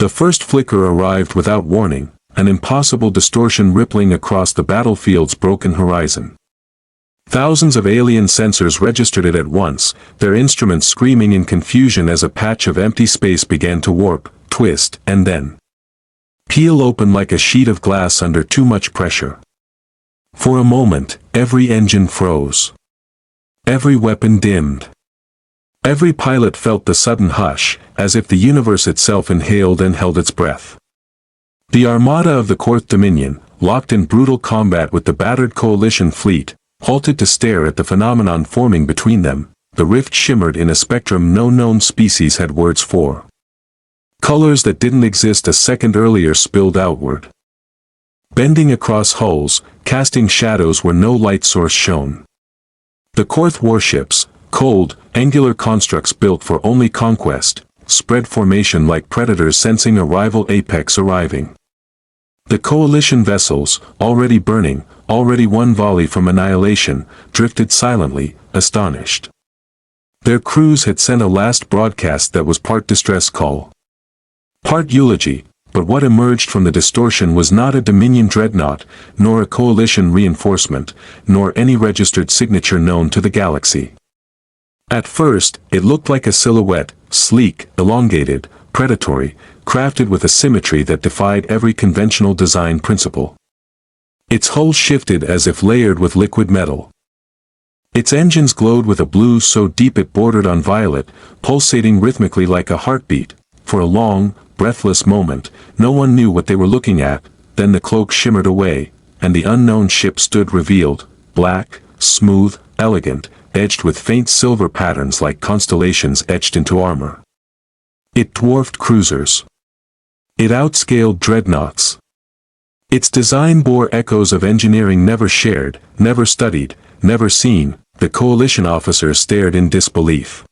The first flicker arrived without warning, an impossible distortion rippling across the battlefield's broken horizon. Thousands of alien sensors registered it at once, their instruments screaming in confusion as a patch of empty space began to warp, twist, and then peel open like a sheet of glass under too much pressure. For a moment, every engine froze. Every weapon dimmed. Every pilot felt the sudden hush, as if the universe itself inhaled and held its breath. The armada of the Fourth Dominion, locked in brutal combat with the battered coalition fleet, halted to stare at the phenomenon forming between them. The rift shimmered in a spectrum no known species had words for. Colors that didn't exist a second earlier spilled outward. Bending across hulls, casting shadows where no light source shone. The Korth warships, cold, angular constructs built for only conquest, spread formation like predators sensing a rival apex arriving. The coalition vessels, already burning, already one volley from annihilation, drifted silently, astonished. Their crews had sent a last broadcast that was part distress call, part eulogy, but what emerged from the distortion was not a Dominion dreadnought, nor a coalition reinforcement, nor any registered signature known to the galaxy. At first, it looked like a silhouette, sleek, elongated, predatory, crafted with a symmetry that defied every conventional design principle. Its hull shifted as if layered with liquid metal. Its engines glowed with a blue so deep it bordered on violet, pulsating rhythmically like a heartbeat. For a long, breathless moment, no one knew what they were looking at. Then the cloak shimmered away, and the unknown ship stood revealed, black, smooth, elegant, edged with faint silver patterns like constellations etched into armor. It dwarfed cruisers. It outscaled dreadnoughts. Its design bore echoes of engineering never shared, never studied, never seen. The coalition officers stared in disbelief.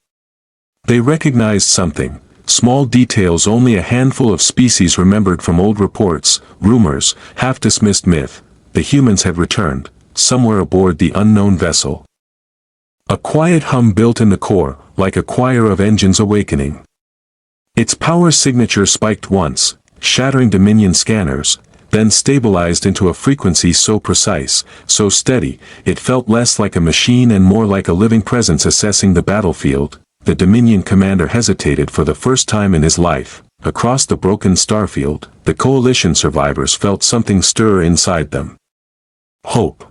They recognized something, small details only a handful of species remembered from old reports, rumors, half-dismissed myth. The humans had returned, somewhere aboard the unknown vessel. A quiet hum built in the core, like a choir of engines awakening. Its power signature spiked once, shattering Dominion scanners, then stabilized into a frequency so precise, so steady, it felt less like a machine and more like a living presence assessing the battlefield. The Dominion commander hesitated for the first time in his life. Across the broken starfield, the coalition survivors felt something stir inside them. Hope.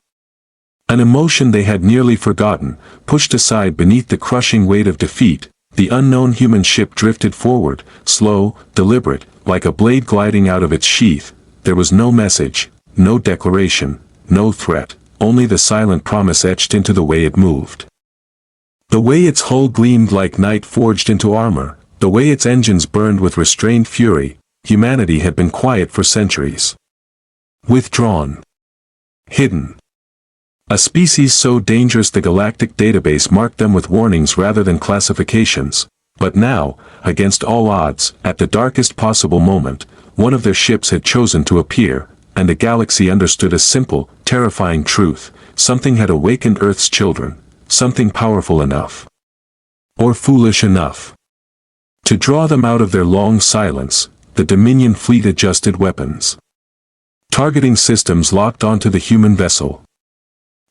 An emotion they had nearly forgotten, pushed aside beneath the crushing weight of defeat. The unknown human ship drifted forward, slow, deliberate, like a blade gliding out of its sheath. There was no message, no declaration, no threat, only the silent promise etched into the way it moved. The way its hull gleamed like night forged into armor, the way its engines burned with restrained fury. Humanity had been quiet for centuries. Withdrawn. Hidden. A species so dangerous the Galactic database marked them with warnings rather than classifications. But now, against all odds, at the darkest possible moment, one of their ships had chosen to appear, and the galaxy understood a simple, terrifying truth. Something had awakened Earth's children, something powerful enough, or foolish enough, to draw them out of their long silence. The Dominion fleet adjusted weapons. Targeting systems locked onto the human vessel.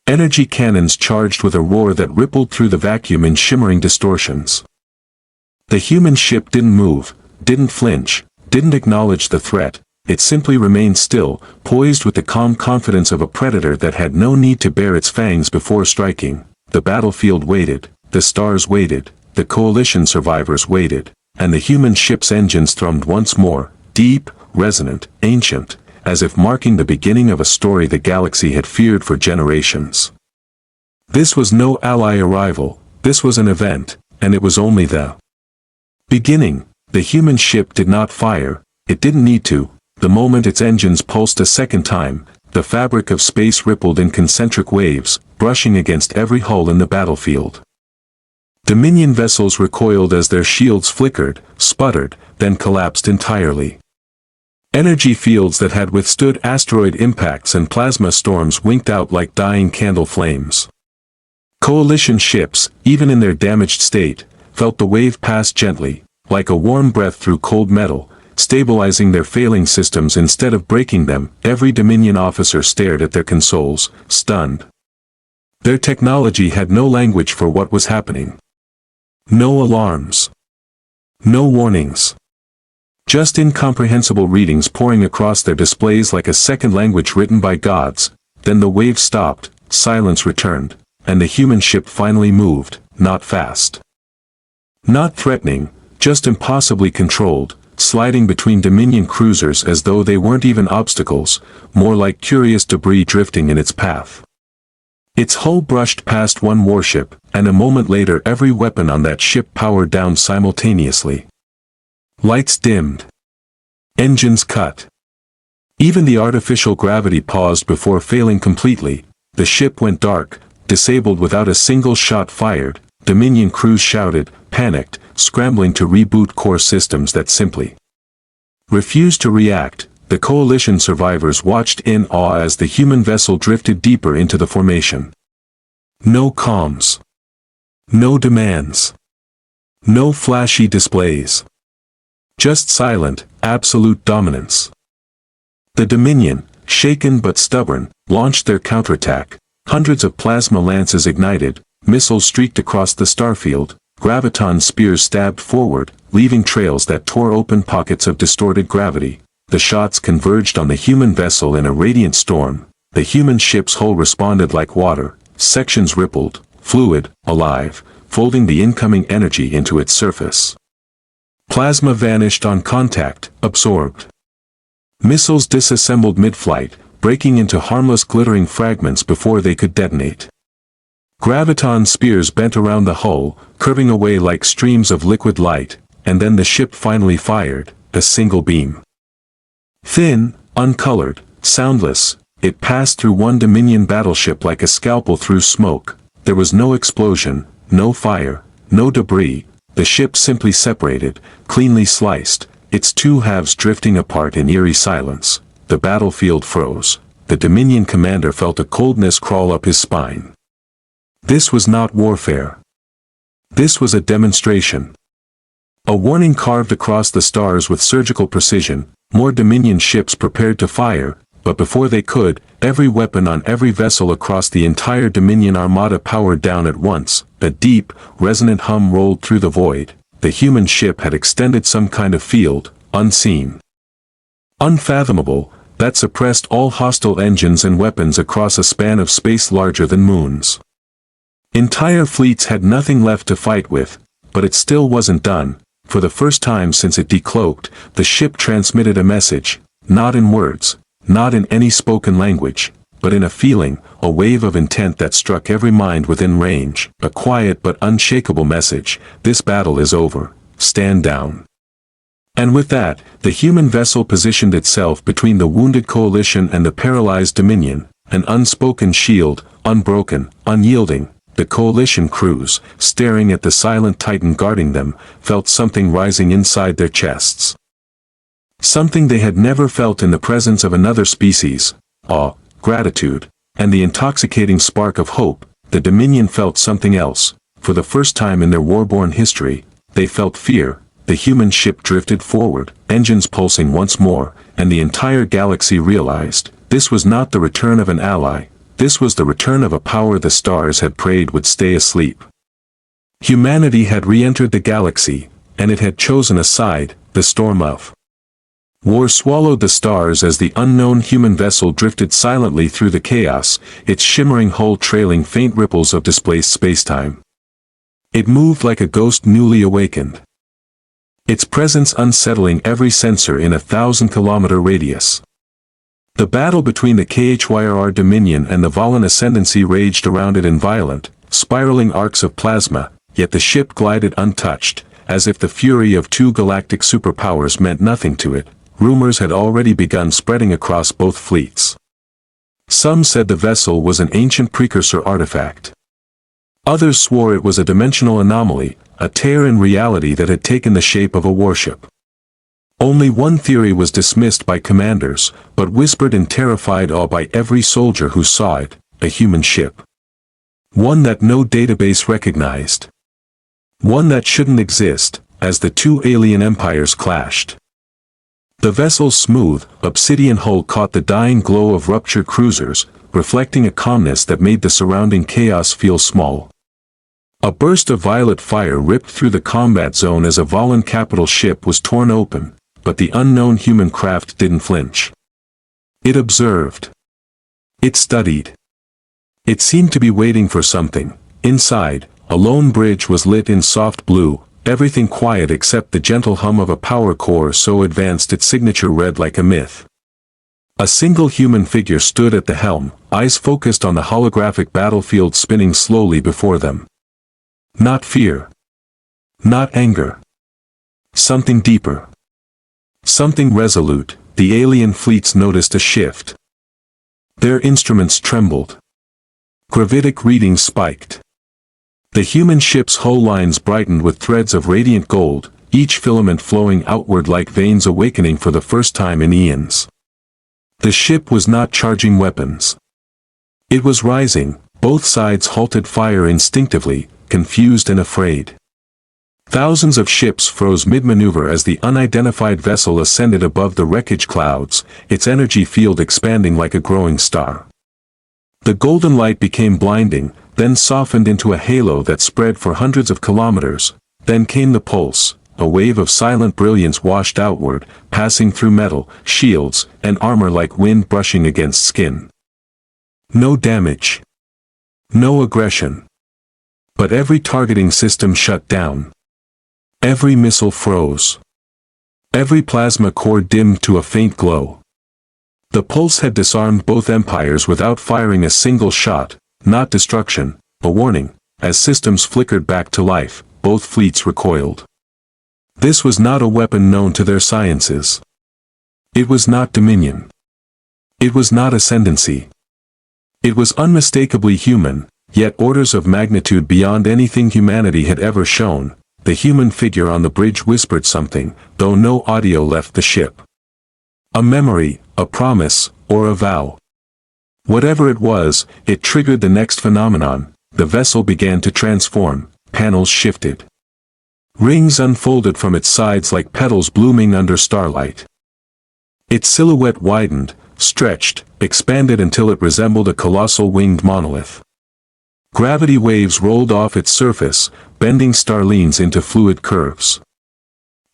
Energy cannons charged with a roar that rippled through the vacuum in shimmering distortions. The human ship didn't move, didn't flinch, didn't acknowledge the threat. It simply remained still, poised with the calm confidence of a predator that had no need to bare its fangs before striking. The battlefield waited, the stars waited, the coalition survivors waited, and the human ship's engines thrummed once more, deep, resonant, ancient, as if marking the beginning of a story the galaxy had feared for generations. This was no ally arrival, this was an event, and it was only the beginning. The human ship did not fire, it didn't need to. The moment its engines pulsed a second time, the fabric of space rippled in concentric waves, brushing against every hull in the battlefield. Dominion vessels recoiled as their shields flickered, sputtered, then collapsed entirely. Energy fields that had withstood asteroid impacts and plasma storms winked out like dying candle flames. Coalition ships, even in their damaged state, felt the wave pass gently, like a warm breath through cold metal. stabilizing their failing systems instead of breaking them. Every Dominion officer stared at their consoles, stunned. Their technology had no language for what was happening. No alarms. No warnings. Just incomprehensible readings pouring across their displays like a second language written by gods. Then the wave stopped, silence returned, and the human ship finally moved, not fast. Not threatening, just impossibly controlled, sliding between Dominion cruisers as though they weren't even obstacles, more like curious debris drifting in its path. Its hull brushed past one warship, and a moment later every weapon on that ship powered down simultaneously. Lights dimmed. Engines cut. Even the artificial gravity paused before failing completely. The ship went dark, disabled without a single shot fired. Dominion crews shouted, panicked, scrambling to reboot core systems that simply refused to react. The Coalition survivors watched in awe as the human vessel drifted deeper into the formation. No comms. No demands. No flashy displays. Just silent, absolute dominance. The Dominion, shaken but stubborn, launched their counterattack. Hundreds of plasma lances ignited, missiles streaked across the starfield, graviton spears stabbed forward, leaving trails that tore open pockets of distorted gravity. The shots converged on the human vessel in a radiant storm. The human ship's hull responded like water, sections rippled, fluid, alive, folding the incoming energy into its surface. Plasma vanished on contact, absorbed. Missiles disassembled mid-flight, breaking into harmless glittering fragments before they could detonate. Graviton spears bent around the hull, curving away like streams of liquid light, and then the ship finally fired, a single beam. Thin, uncolored, soundless, it passed through one Dominion battleship like a scalpel through smoke. There was no explosion, no fire, no debris. The ship simply separated, cleanly sliced, its two halves drifting apart in eerie silence. The battlefield froze. The Dominion commander felt a coldness crawl up his spine. This was not warfare. This was a demonstration. A warning carved across the stars with surgical precision. More Dominion ships prepared to fire, but before they could, every weapon on every vessel across the entire Dominion armada powered down at once. A deep, resonant hum rolled through the void. The human ship had extended some kind of field, unseen, unfathomable, that suppressed all hostile engines and weapons across a span of space larger than moons. Entire fleets had nothing left to fight with, but it still wasn't done. For the first time since it decloaked, the ship transmitted a message, not in words, not in any spoken language, but in a feeling, a wave of intent that struck every mind within range. A quiet but unshakable message: this battle is over, stand down. And with that, the human vessel positioned itself between the wounded Coalition and the paralyzed Dominion, an unspoken shield, unbroken, unyielding. The Coalition crews, staring at the silent Titan guarding them, felt something rising inside their chests. Something they had never felt in the presence of another species: awe, gratitude, and the intoxicating spark of hope. The Dominion felt something else. For the first time in their war-born history, they felt fear. The human ship drifted forward, engines pulsing once more, and the entire galaxy realized, this was not the return of an ally. This was the return of a power the stars had prayed would stay asleep. Humanity had re-entered the galaxy, and it had chosen a side, the storm of war swallowed the stars as the unknown human vessel drifted silently through the chaos, its shimmering hull trailing faint ripples of displaced spacetime. It moved like a ghost newly awakened, its presence unsettling every sensor in a 1,000-kilometer radius. The battle between the KHYRR Dominion and the Valan Ascendancy raged around it in violent, spiraling arcs of plasma, yet the ship glided untouched, as if the fury of two galactic superpowers meant nothing to it. Rumors had already begun spreading across both fleets. Some said the vessel was an ancient precursor artifact. Others swore it was a dimensional anomaly, a tear in reality that had taken the shape of a warship. Only one theory was dismissed by commanders, but whispered in terrified awe by every soldier who saw it: a human ship. One that no database recognized. One that shouldn't exist, as the two alien empires clashed. The vessel's smooth, obsidian hull caught the dying glow of ruptured cruisers, reflecting a calmness that made the surrounding chaos feel small. A burst of violet fire ripped through the combat zone as a Volan capital ship was torn open, but the unknown human craft didn't flinch. It observed. It studied. It seemed to be waiting for something. Inside, a lone bridge was lit in soft blue, everything quiet except the gentle hum of a power core so advanced its signature read like a myth. A single human figure stood at the helm, eyes focused on the holographic battlefield spinning slowly before them. Not fear. Not anger. Something deeper. Something resolute. The alien fleets noticed a shift. Their instruments trembled. Gravitic readings spiked. The human ship's hull lines brightened with threads of radiant gold, each filament flowing outward like veins awakening for the first time in eons. The ship was not charging weapons. It was rising, both sides halted fire instinctively, confused and afraid. Thousands of ships froze mid-maneuver as the unidentified vessel ascended above the wreckage clouds, its energy field expanding like a growing star. The golden light became blinding, then softened into a halo that spread for hundreds of kilometers. Then came the pulse, a wave of silent brilliance washed outward, passing through metal, shields, and armor like wind brushing against skin. No damage. No aggression. But every targeting system shut down. Every missile froze. Every plasma core dimmed to a faint glow. The pulse had disarmed both empires without firing a single shot, not destruction, a warning. As systems flickered back to life, both fleets recoiled. This was not a weapon known to their sciences. It was not dominion. It was not ascendancy. It was unmistakably human, yet orders of magnitude beyond anything humanity had ever shown. The human figure on the bridge whispered something, though no audio left the ship. A memory, a promise, or a vow. Whatever it was, it triggered the next phenomenon. The vessel began to transform, panels shifted. Rings unfolded from its sides like petals blooming under starlight. Its silhouette widened, stretched, expanded until it resembled a colossal winged monolith. Gravity waves rolled off its surface, bending starlines into fluid curves.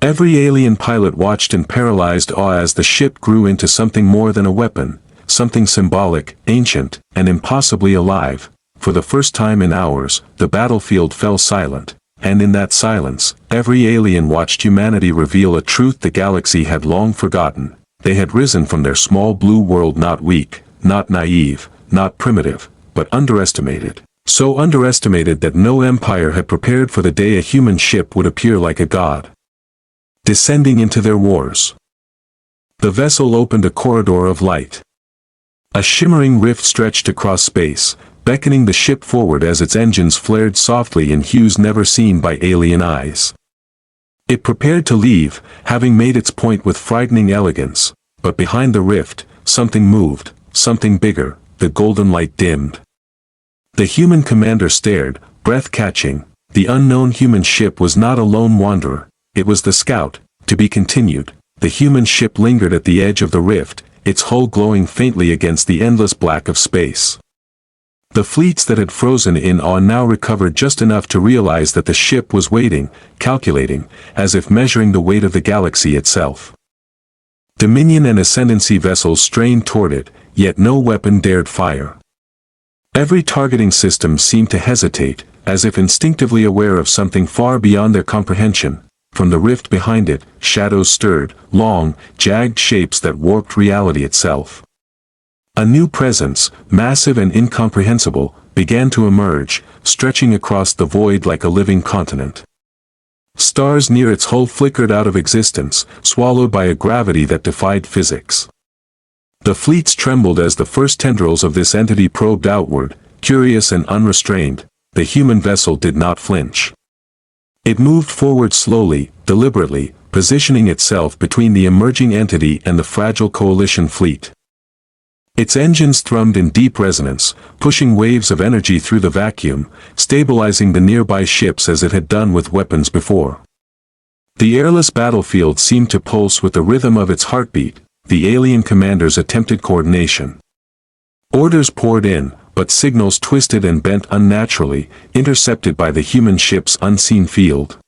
Every alien pilot watched in paralyzed awe as the ship grew into something more than a weapon, something symbolic, ancient, and impossibly alive. For the first time in hours, the battlefield fell silent, and in that silence, every alien watched humanity reveal a truth the galaxy had long forgotten. They had risen from their small blue world not weak, not naive, not primitive, but underestimated. So underestimated that no empire had prepared for the day a human ship would appear like a god, descending into their wars. The vessel opened a corridor of light. A shimmering rift stretched across space, beckoning the ship forward as its engines flared softly in hues never seen by alien eyes. It prepared to leave, having made its point with frightening elegance, but behind the rift, something moved, something bigger. The golden light dimmed. The human commander stared, breath-catching. The unknown human ship was not a lone wanderer, it was the scout. To be continued. The human ship lingered at the edge of the rift, its hull glowing faintly against the endless black of space. The fleets that had frozen in awe now recovered just enough to realize that the ship was waiting, calculating, as if measuring the weight of the galaxy itself. Dominion and Ascendancy vessels strained toward it, yet no weapon dared fire. Every targeting system seemed to hesitate, as if instinctively aware of something far beyond their comprehension. From the rift behind it, shadows stirred, long, jagged shapes that warped reality itself. A new presence, massive and incomprehensible, began to emerge, stretching across the void like a living continent. Stars near its hull flickered out of existence, swallowed by a gravity that defied physics. The fleets trembled as the first tendrils of this entity probed outward, curious and unrestrained. The human vessel did not flinch. It moved forward slowly, deliberately, positioning itself between the emerging entity and the fragile coalition fleet. Its engines thrummed in deep resonance, pushing waves of energy through the vacuum, stabilizing the nearby ships as it had done with weapons before. The airless battlefield seemed to pulse with the rhythm of its heartbeat. The alien commanders attempted coordination. Orders poured in, but signals twisted and bent unnaturally, intercepted by the human ship's unseen field.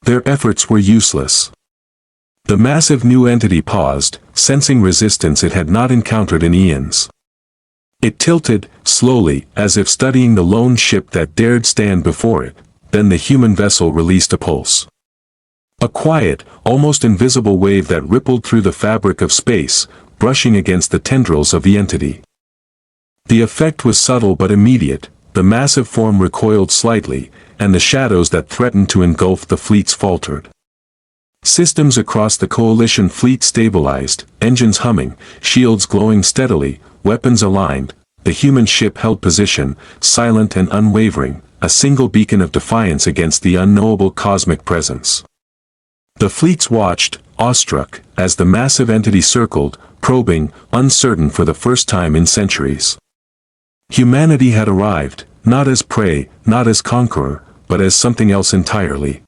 Their efforts were useless. The massive new entity paused, sensing resistance it had not encountered in eons. It tilted, slowly, as if studying the lone ship that dared stand before it. Then the human vessel released a pulse. A quiet, almost invisible wave that rippled through the fabric of space, brushing against the tendrils of the entity. The effect was subtle but immediate. The massive form recoiled slightly, and the shadows that threatened to engulf the fleets faltered. Systems across the coalition fleet stabilized, engines humming, shields glowing steadily, weapons aligned. The human ship held position, silent and unwavering, a single beacon of defiance against the unknowable cosmic presence. The fleets watched, awestruck, as the massive entity circled, probing, uncertain for the first time in centuries. Humanity had arrived, not as prey, not as conqueror, but as something else entirely.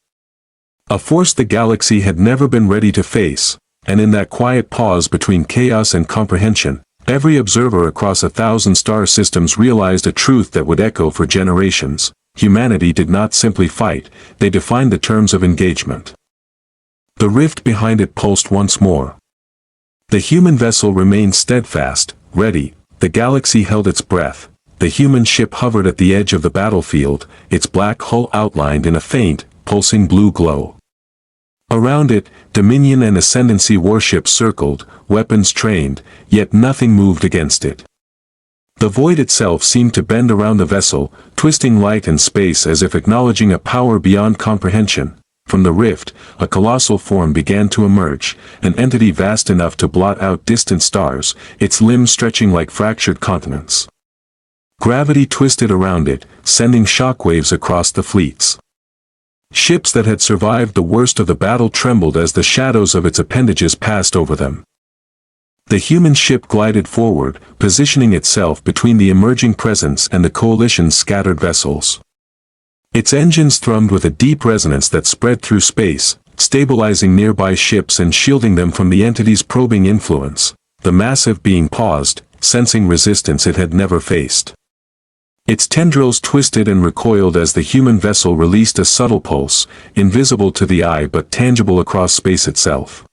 A force the galaxy had never been ready to face, and in that quiet pause between chaos and comprehension, every observer across 1,000 star systems realized a truth that would echo for generations. Humanity did not simply fight, they defined the terms of engagement. The rift behind it pulsed once more. The human vessel remained steadfast, ready. The galaxy held its breath. The human ship hovered at the edge of the battlefield, its black hull outlined in a faint, pulsing blue glow. Around it, Dominion and Ascendancy warships circled, weapons trained, yet nothing moved against it. The void itself seemed to bend around the vessel, twisting light and space as if acknowledging a power beyond comprehension. From the rift, a colossal form began to emerge, an entity vast enough to blot out distant stars, its limbs stretching like fractured continents. Gravity twisted around it, sending shockwaves across the fleets. Ships that had survived the worst of the battle trembled as the shadows of its appendages passed over them. The human ship glided forward, positioning itself between the emerging presence and the coalition's scattered vessels. Its engines thrummed with a deep resonance that spread through space, stabilizing nearby ships and shielding them from the entity's probing influence. The massive being paused, sensing resistance it had never faced. Its tendrils twisted and recoiled as the human vessel released a subtle pulse, invisible to the eye but tangible across space itself.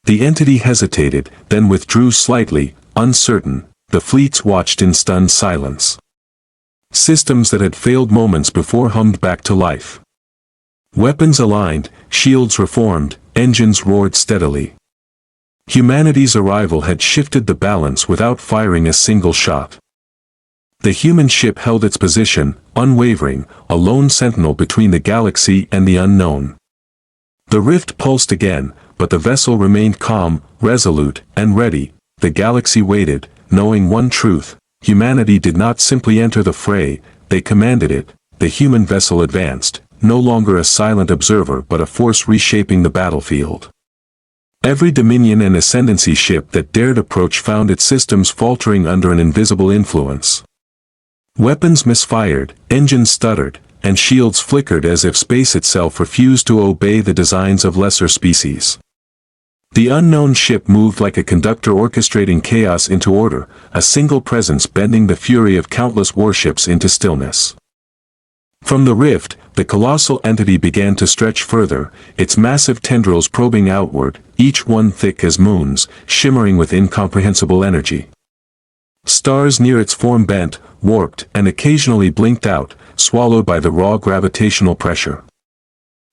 The entity hesitated, then withdrew slightly, uncertain. The fleets watched in stunned silence. Systems that had failed moments before hummed back to life. Weapons aligned, shields reformed, engines roared steadily. Humanity's arrival had shifted the balance without firing a single shot. The human ship held its position, unwavering, a lone sentinel between the galaxy and the unknown. The rift pulsed again, but the vessel remained calm, resolute, and ready. The galaxy waited, knowing one truth. Humanity did not simply enter the fray, they commanded it. The human vessel advanced, no longer a silent observer but a force reshaping the battlefield. Every Dominion and Ascendancy ship that dared approach found its systems faltering under an invisible influence. Weapons misfired, engines stuttered, and shields flickered as if space itself refused to obey the designs of lesser species. The unknown ship moved like a conductor orchestrating chaos into order, a single presence bending the fury of countless warships into stillness. From the rift, the colossal entity began to stretch further, its massive tendrils probing outward, each one thick as moons, shimmering with incomprehensible energy. Stars near its form bent, warped, and occasionally blinked out, swallowed by the raw gravitational pressure.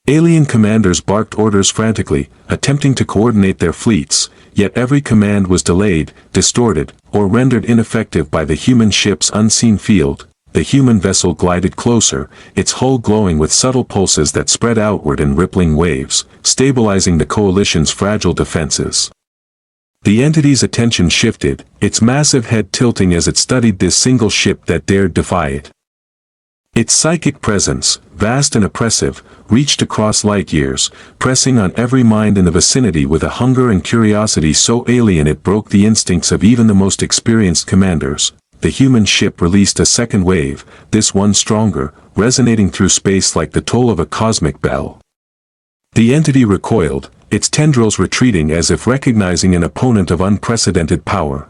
Alien commanders barked orders frantically, attempting to coordinate their fleets, yet every command was delayed, distorted, or rendered ineffective by the human ship's unseen field. The human vessel glided closer, its hull glowing with subtle pulses that spread outward in rippling waves, stabilizing the coalition's fragile defenses. The entity's attention shifted, its massive head tilting as it studied this single ship that dared defy it. Its psychic presence, vast and oppressive, reached across light years, pressing on every mind in the vicinity with a hunger and curiosity so alien it broke the instincts of even the most experienced commanders. The human ship released a second wave, this one stronger, resonating through space like the toll of a cosmic bell. The entity recoiled, its tendrils retreating as if recognizing an opponent of unprecedented power.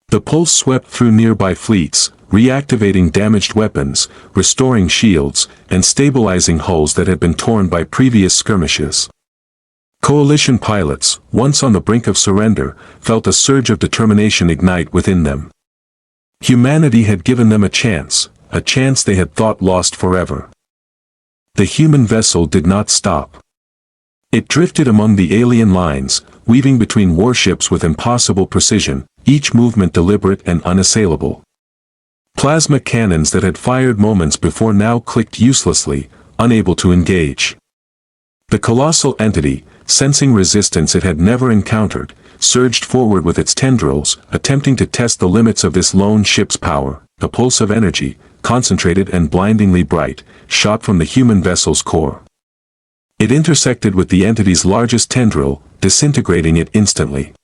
The pulse swept through nearby fleets, reactivating damaged weapons, restoring shields, and stabilizing hulls that had been torn by previous skirmishes. Coalition pilots, once on the brink of surrender, felt a surge of determination ignite within them. Humanity had given them a chance they had thought lost forever. The human vessel did not stop. It drifted among the alien lines, weaving between warships with impossible precision, each movement deliberate and unassailable. Plasma cannons that had fired moments before now clicked uselessly, unable to engage. The colossal entity, sensing resistance it had never encountered, surged forward with its tendrils, attempting to test the limits of this lone ship's power. A pulse of energy, concentrated and blindingly bright, shot from the human vessel's core. It intersected with the entity's largest tendril, disintegrating it instantly.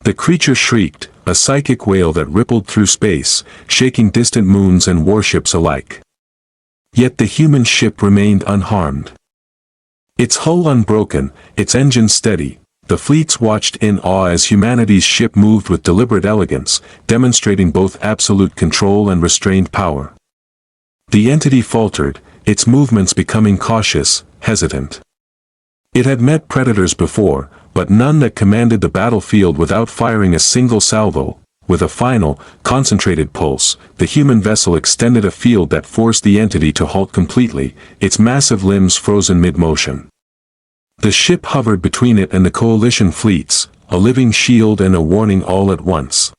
The creature shrieked, a psychic wail that rippled through space, shaking distant moons and warships alike. Yet the human ship remained unharmed. Its hull unbroken, its engines steady, the fleets watched in awe as humanity's ship moved with deliberate elegance, demonstrating both absolute control and restrained power. The entity faltered, its movements becoming cautious, hesitant. It had met predators before, but none that commanded the battlefield without firing a single salvo. With a final, concentrated pulse, the human vessel extended a field that forced the entity to halt completely, its massive limbs frozen mid-motion. The ship hovered between it and the coalition fleets, a living shield and a warning all at once.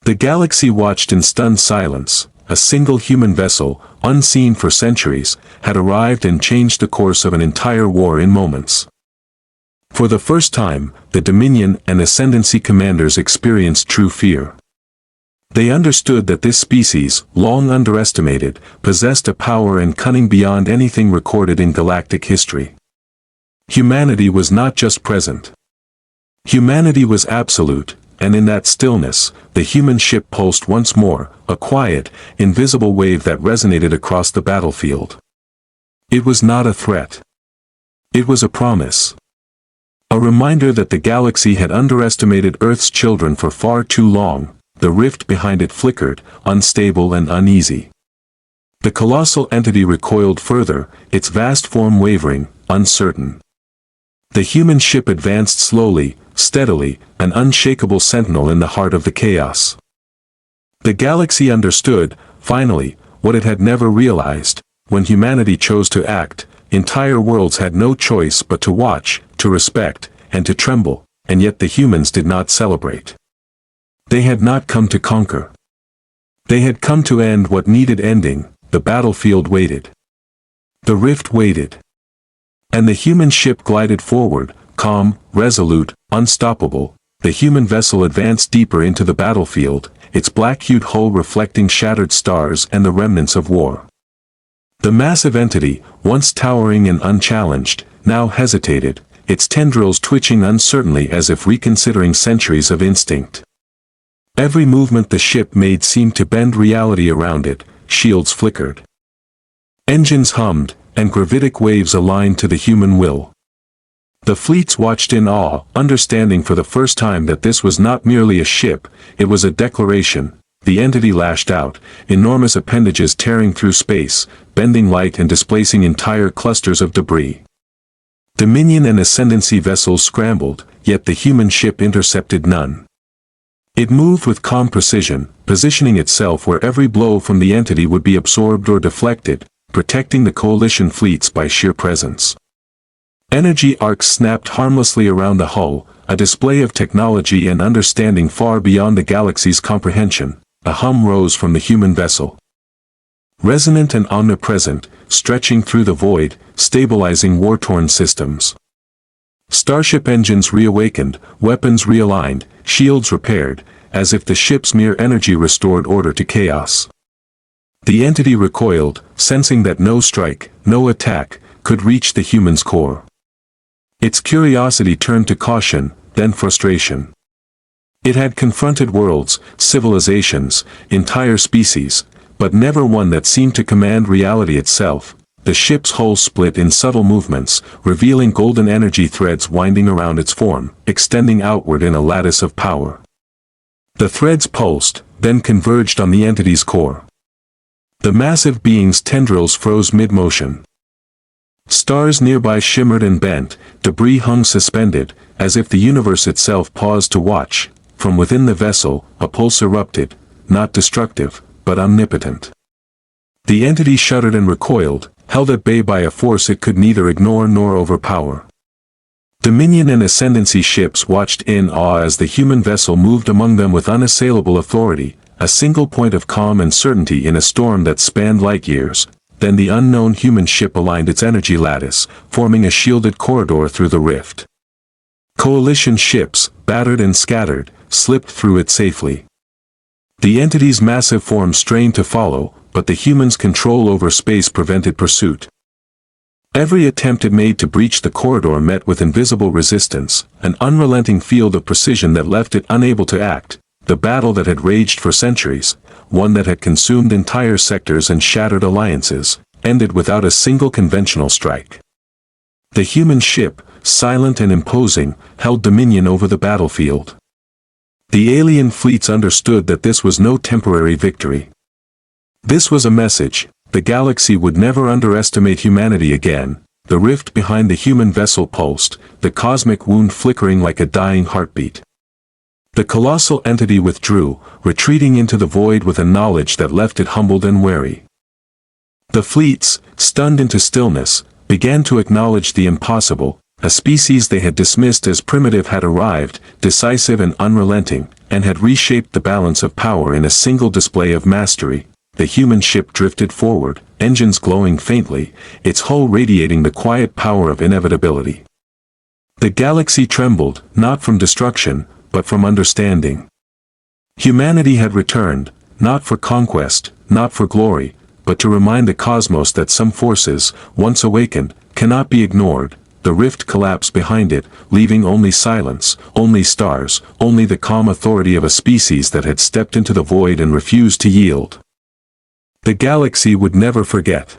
The galaxy watched in stunned silence. A single human vessel, unseen for centuries, had arrived and changed the course of an entire war in moments. For the first time, the Dominion and Ascendancy commanders experienced true fear. They understood that this species, long underestimated, possessed a power and cunning beyond anything recorded in galactic history. Humanity was not just present. Humanity was absolute, and in that stillness, the human ship pulsed once more, a quiet, invisible wave that resonated across the battlefield. It was not a threat. It was a promise. A reminder that the galaxy had underestimated Earth's children for far too long. The rift behind it flickered, unstable and uneasy. The colossal entity recoiled further, its vast form wavering, uncertain. The human ship advanced slowly, steadily, an unshakable sentinel in the heart of the chaos. The galaxy understood, finally, what it had never realized. When humanity chose to act, entire worlds had no choice but to watch, to respect, and to tremble, and yet the humans did not celebrate. They had not come to conquer. They had come to end what needed ending. The battlefield waited. The rift waited. And the human ship glided forward, calm, resolute, unstoppable. The human vessel advanced deeper into the battlefield, its black-hued hull reflecting shattered stars and the remnants of war. The massive entity, once towering and unchallenged, now hesitated, its tendrils twitching uncertainly as if reconsidering centuries of instinct. Every movement the ship made seemed to bend reality around it. Shields flickered. Engines hummed, and gravitic waves aligned to the human will. The fleets watched in awe, understanding for the first time that this was not merely a ship, it was a declaration. The entity lashed out, enormous appendages tearing through space, bending light and displacing entire clusters of debris. Dominion and Ascendancy vessels scrambled, yet the human ship intercepted none. It moved with calm precision, positioning itself where every blow from the entity would be absorbed or deflected, protecting the coalition fleets by sheer presence. Energy arcs snapped harmlessly around the hull, a display of technology and understanding far beyond the galaxy's comprehension. A hum rose from the human vessel. Resonant and omnipresent, stretching through the void, stabilizing war-torn systems. Starship engines reawakened, weapons realigned, shields repaired, as if the ship's mere energy restored order to chaos. The entity recoiled, sensing that no strike, no attack, could reach the human's core. Its curiosity turned to caution, then frustration. It had confronted worlds, civilizations, entire species, but never one that seemed to command reality itself. the ship's hull split in subtle movements, revealing golden energy threads winding around its form, extending outward in a lattice of power. The threads pulsed, then converged on the entity's core. The massive being's tendrils froze mid-motion. Stars nearby shimmered and bent, debris hung suspended, as if the universe itself paused to watch. From within the vessel, a pulse erupted, not destructive, but omnipotent. The entity shuddered and recoiled, held at bay by a force it could neither ignore nor overpower. Dominion and Ascendancy ships watched in awe as the human vessel moved among them with unassailable authority, a single point of calm and certainty in a storm that spanned light years. Then the unknown human ship aligned its energy lattice, forming a shielded corridor through the rift. Coalition ships, battered and scattered, slipped through it safely. The entity's massive form strained to follow, but the human's control over space prevented pursuit. Every attempt it made to breach the corridor met with invisible resistance, an unrelenting field of precision that left it unable to act. The battle that had raged for centuries, one that had consumed entire sectors and shattered alliances, ended without a single conventional strike. The human ship, silent and imposing, held dominion over the battlefield. The alien fleets understood that this was no temporary victory. This was a message: the galaxy would never underestimate humanity again. The rift behind the human vessel pulsed, the cosmic wound flickering like a dying heartbeat. The colossal entity withdrew, retreating into the void with a knowledge that left it humbled and wary. The fleets, stunned into stillness, began to acknowledge the impossible. A species they had dismissed as primitive had arrived, decisive and unrelenting, and had reshaped the balance of power in a single display of mastery. The human ship drifted forward, engines glowing faintly, its hull radiating the quiet power of inevitability. The galaxy trembled, not from destruction, but from understanding. Humanity had returned, not for conquest, not for glory, but to remind the cosmos that some forces, once awakened, cannot be ignored. The rift collapsed behind it, leaving only silence, only stars, only the calm authority of a species that had stepped into the void and refused to yield. The galaxy would never forget.